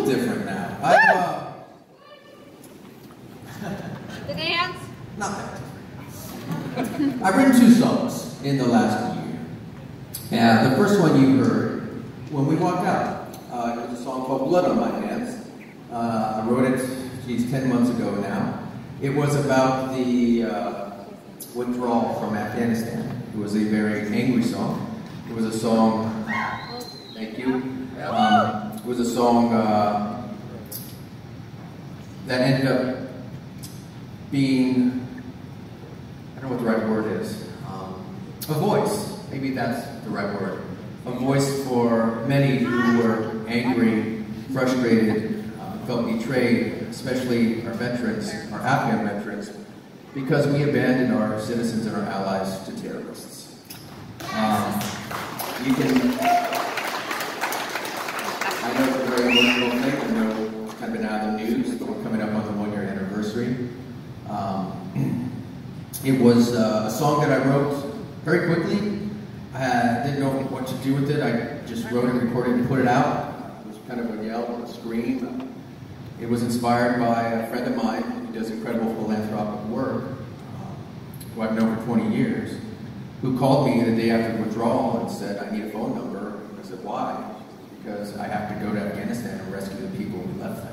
little different now. The dance? Not that different. I've written 2 songs in the last year. And the first one you heard when we walked out. It was a song called Blood on My Hands. I wrote it, 10 months ago now. It was about the withdrawal from Afghanistan. It was a very angry song. It was a song, thank you. It was a song that ended up being, I don't know what the right word is, a voice. Maybe that's the right word. A voice for many who were angry, frustrated, felt betrayed, especially our veterans, our Afghan veterans, because we abandoned our citizens and our allies to terrorists. You can, I know it's a very emotional thing. I know it's kind of been out of the news, but we're coming up on the 1-year anniversary. It was a song that I wrote very quickly. I didn't know what to do with it. I just wrote it, recorded it, and put it out. It was kind of a yell, a scream. It was inspired by a friend of mine who does incredible philanthropic work, who I've known for 20 years, who called me the day after the withdrawal and said, I need a phone number. I said, why? Because I have to go to Afghanistan and rescue the people we left there.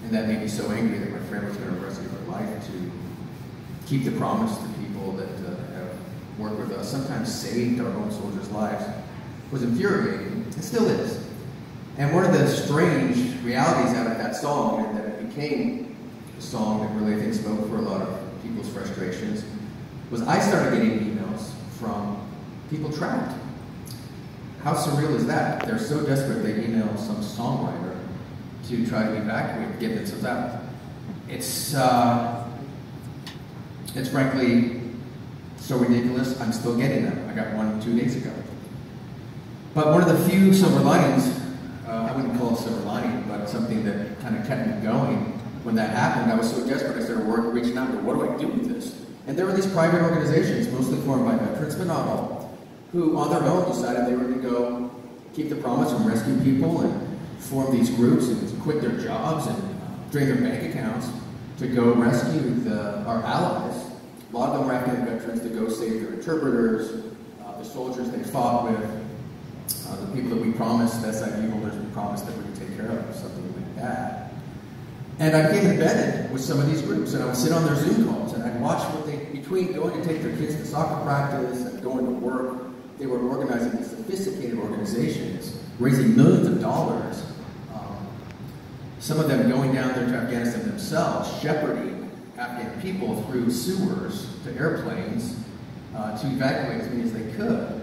And that made me so angry that my friend was going to risk her life to keep the promise to people that have worked with us, sometimes saved our own soldiers' lives. It was infuriating. It still is. And one of the strange realities out of that song, and that it became a song that really, I think, spoke for a lot of people's frustrations, was I started getting emails from people trapped. How surreal is that? They're so desperate they email some songwriter to try to evacuate, get themselves out. It's frankly so ridiculous, I'm still getting them. I got one 2 days ago. But one of the few silver linings, I wouldn't call it silver lining, but something that kind of kept me going. When that happened, I was so desperate, I started reaching out to, what do I do with this? And there were these private organizations, mostly formed by veterans, but not all, who on their own decided they were going to go keep the promise and rescue people and form these groups and quit their jobs and drain their bank accounts to go rescue our allies. A lot of them were Afghan veterans to go save their interpreters, the soldiers they fought with, the people that we promised, SID holders we promised that we would take care of if something went bad. And I became embedded with some of these groups, and I would sit on their Zoom calls, and I'd watch what they, between going to take their kids to soccer practice and going to work, they were organizing these sophisticated organizations, raising millions of dollars. Some of them going down there to Afghanistan themselves, shepherding Afghan people through sewers to airplanes to evacuate as many as they could.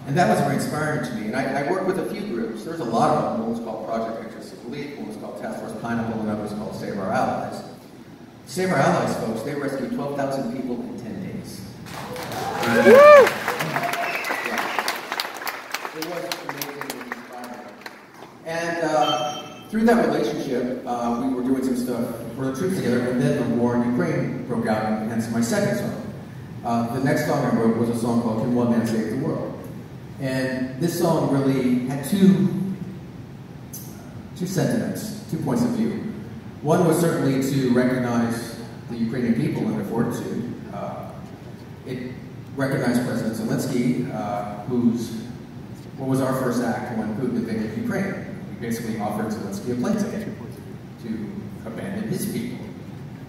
And that was very inspiring to me. And I worked with a few groups. There's a lot of them. One was called Project Exodus of Belief, one was called Task Force Pineapple, and another was called Save Our Allies. Save Our Allies, folks, they rescued 12,000 people in 10 days. It was amazing and inspiring. And through that relationship, we were doing some stuff for the troops together, and then the war in Ukraine broke out, and hence my second song. The next song I wrote was a song called Can One Man Save the World? And this song really had two sentiments, 2 points of view. One was certainly to recognize the Ukrainian people and their fortitude. It recognized President Zelensky, what was our first act when Putin invaded Ukraine. We basically offered Zelensky a plane ticket to abandon his people.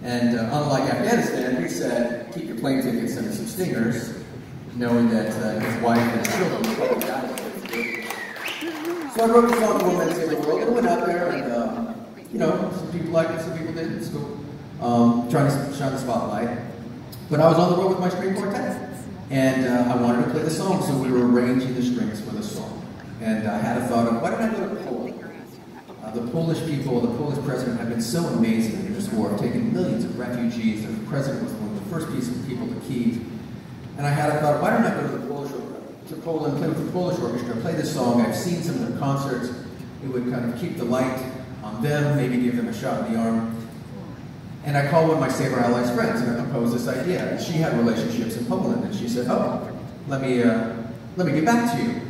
And unlike Afghanistan, he said, keep your plane tickets, send us some stingers, knowing that his wife and his children would probably die. So I wrote the song One Man Save the World, and I went out there, and you know, some people liked it, some people didn't. It's cool. Trying to shine the spotlight. But I was on the road with my string quartet, and I wanted to play the song, so we were arranging the strings for the song. And I had a thought of, why don't I go to Poland? The Polish people, the Polish president have been so amazing in this war, taking millions of refugees. The president was one of the first people to Kyiv. And I had a thought, why don't I go to Poland, play with the Polish orchestra, play this song. I've seen some of their concerts. It would kind of keep the light on them, maybe give them a shot in the arm. And I called one of my Save Our Allies friends, and I proposed this idea. And she had relationships in Poland, and she said, oh, let me get back to you.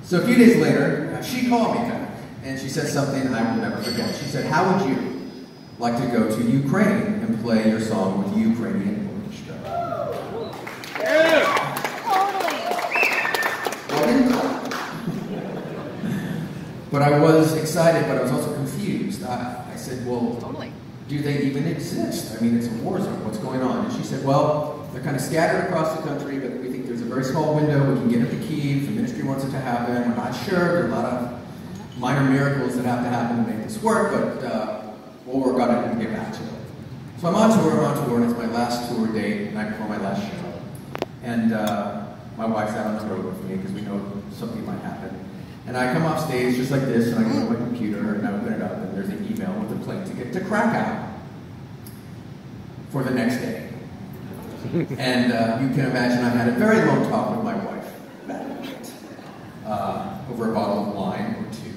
So a few days later, she called me back, and she said something I will never forget. She said, "How would you like to go to Ukraine and play your song with the Ukrainian orchestra?" Yeah. Well, I didn't call. But I was excited, but I was also confused. I said, "Well, do they even exist? I mean, it's a war zone. What's going on?" And she said, "Well, they're kind of scattered across the country, but we think there's a very small window. We can get into Kyiv. The ministry wants it to happen. We're not sure. There are a lot of minor miracles that have to happen to make this work, but we'll work on it and get back to it." So I'm on tour, and it's my last tour date, the night before my last show. And my wife's out on the road with me because we know something might happen. And I come off stage just like this, and I go to my computer, and I open it up, and there's an email with a plane ticket to Krakow for the next day. And you can imagine I had a very long talk with my wife that night, over a bottle of wine or two.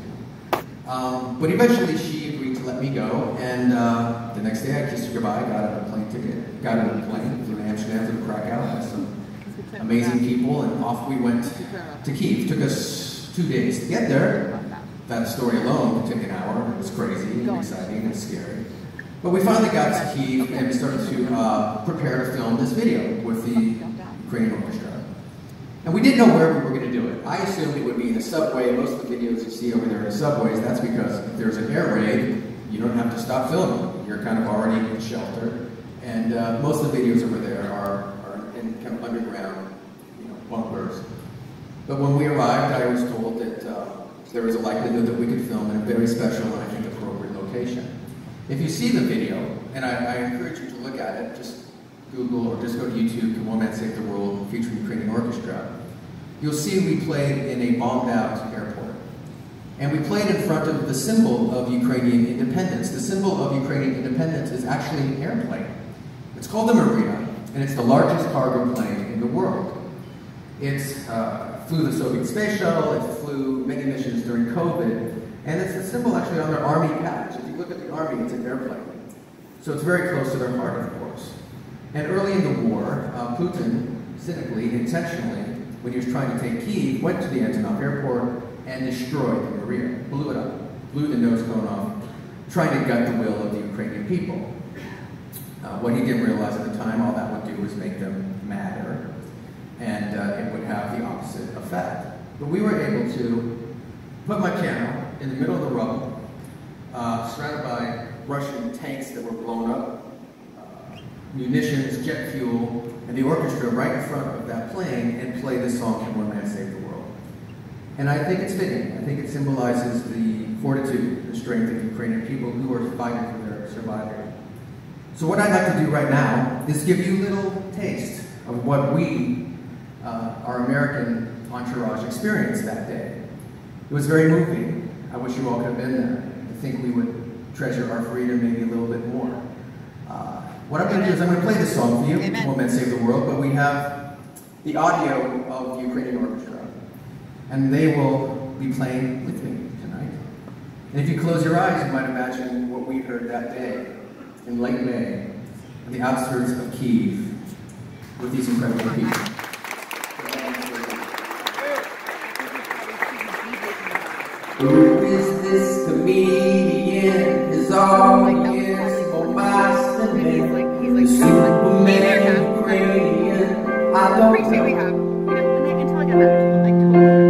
But eventually she agreed to let me go, and the next day I kissed her goodbye, got on a plane ticket, got on a plane, flew to Amsterdam to Krakow, had some amazing people, and off we went to Kyiv. Took us 2 days to get there. That story alone took an hour. It was crazy and exciting and scary. But we finally got to Kyiv and we started to prepare to film this video with the Ukrainian orchestra. And we didn't know where we were going to do it. I assumed it would be in a subway. Most of the videos you see over there in the subways, that's because if there's an air raid, you don't have to stop filming. You're kind of already in shelter. And most of the videos over there are in kind of underground, bunkers. But when we arrived, I was told that there was a likelihood that we could film in a very special and I think appropriate location. If you see the video, and I encourage you to look at it, just Google or just go to YouTube, One Man Save the World, featuring Ukrainian orchestra, you'll see we played in a bombed out airport. And we played in front of the symbol of Ukrainian independence. The symbol of Ukrainian independence is actually an airplane. It's called the Marina, and it's the largest cargo plane in the world. It flew the Soviet space shuttle, it flew many missions during COVID, and it's a symbol actually on their army patch. If you look at the army, it's an airplane. So it's very close to their heart, of course. And early in the war, Putin, cynically, intentionally, when he was trying to take Kyiv, went to the Antonov airport and destroyed the Marina, blew it up, blew the nose cone off, trying to gut the will of the Ukrainian people. What he didn't realize at the time, all that would do was make them madder, and it would have the opposite effect. But we were able to put my piano in the middle of the rubble, surrounded by Russian tanks that were blown up, munitions, jet fuel, and the orchestra right in front of that plane, and play this song, Can One Man Save the World? And I think it's fitting. I think it symbolizes the fortitude, the strength of Ukrainian people who are fighting for their survival. So what I'd like to do right now is give you a little taste of what we, our American entourage, experienced that day. It was very moving. I wish you all could have been there. I think we would treasure our freedom maybe a little bit more. What I'm going to do is I'm going to play this song for you, One Man Save the World, but we have the audio of the Ukrainian orchestra, and they will be playing with me tonight. And if you close your eyes, you might imagine what we heard that day in late May on the outskirts of Kyiv with these incredible people. Who is this comedian? Is all he is for my stomach. The Superman Ukrainian. I don't know.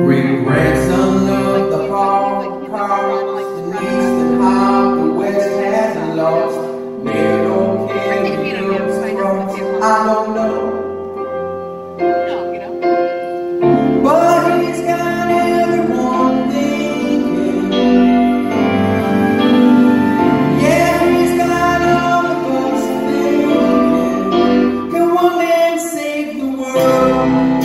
Great grandson of the Holocaust. The Eastern half, the West has lost. Men don't care who comes across. I don't know. But he's got everyone thinking. Yeah, he's got all of us thinking. Can one man save the world?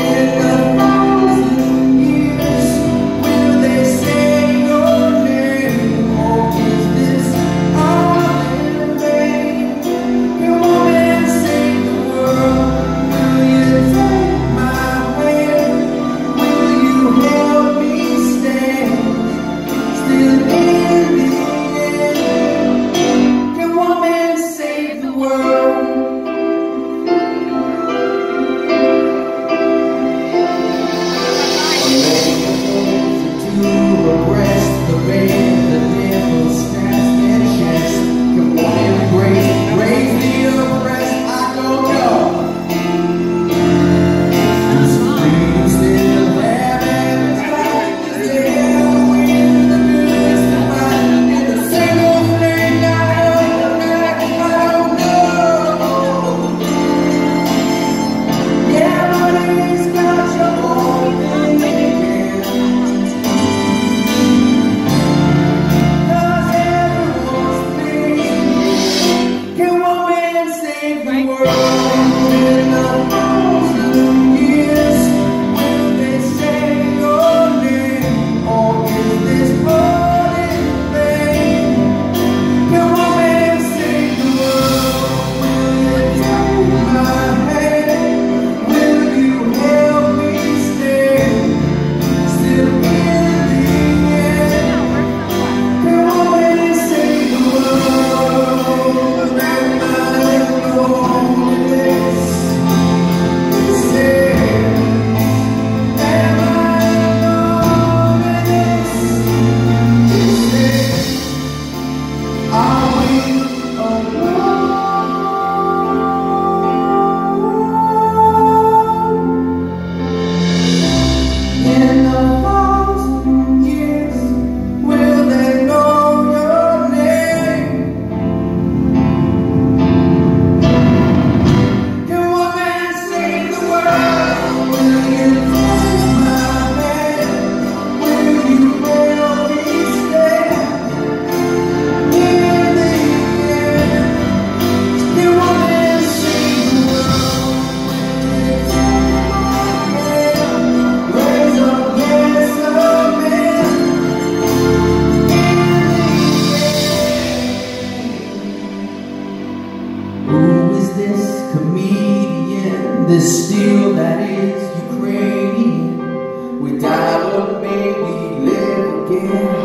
die but maybe live again.